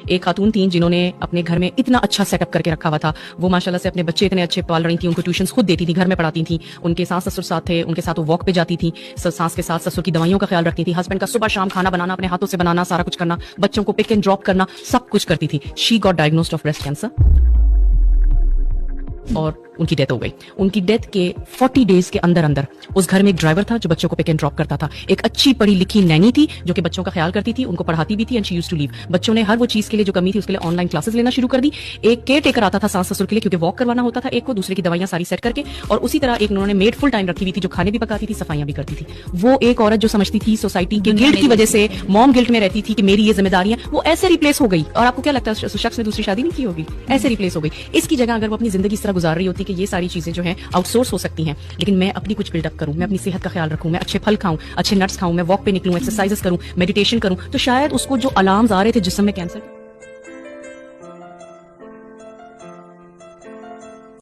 एक खातून थी जिन्होंने अपने घर में इतना अच्छा सेटअप करके रखा हुआ था। वो माशाल्लाह से अपने बच्चे इतने अच्छे पाल रही थी, उनको ट्यूशंस खुद देती थी, घर में पढ़ाती थी। उनके सास ससुर साथ थे, उनके साथ वो वॉक पे जाती थी, सास के साथ ससुर की दवाइयों का ख्याल रखती थी, हस्बैंड का सुबह शाम खाना बनाना अपने हाथों से बनाना, सारा कुछ करना, बच्चों को पिक एंड ड्रॉप करना, सब कुछ करती थी। She got diagnosed of breast cancer और उनकी डेथ हो गई। उनकी डेथ के 40 डेज के अंदर अंदर उस घर में एक ड्राइवर था जो बच्चों को पिक एंड ड्रॉप करता था। एक अच्छी पढ़ी लिखी नैनी थी जो कि बच्चों का ख्याल करती थी, उनको पढ़ाती भी थी and she used to leave. बच्चों ने हर वो चीज के लिए जो कमी थी उसके लिए ऑनलाइन क्लासेस लेना शुरू कर दी। एक केयर टेकर आता था सास ससुर के लिए क्योंकि वॉक करवाना होता था एक को, दूसरे की दवाइयां सारी सेट करके, और उसी तरह एक उन्होंने मेड फुल टाइम रखी हुई थी जो खाने भी पकाती थी, सफाइयां भी करती थी। वो एक औरत जो समझती थी सोसाइटी के गिल्ट की वजह से, मॉम गिल्ट में रहती थी कि मेरी ये जिम्मेदारियां, वो ऐसे रिप्लेस हो गई। और आपको क्या लगता है शख्स ने दूसरी शादी नहीं की होगी, ऐसे रिप्लेस हो गई। इसकी जगह अगर वो अपनी जिंदगी इस तरह गुजार रही होती कि ये सारी चीजें जो है आउटसोर्स हो सकती हैं, लेकिन मैं अपनी कुछ बिल्डअप करूं, मैं अपनी सेहत का ख्याल रखूं, मैं अच्छे फल खाऊं, अच्छे नट्स खाऊं, मैं वॉक पे निकलूं, एक्सरसाइजेस करूं, मेडिटेशन करूं, तो शायद उसको जो अलार्म्स आ रहे थे जिस्म में कैंसर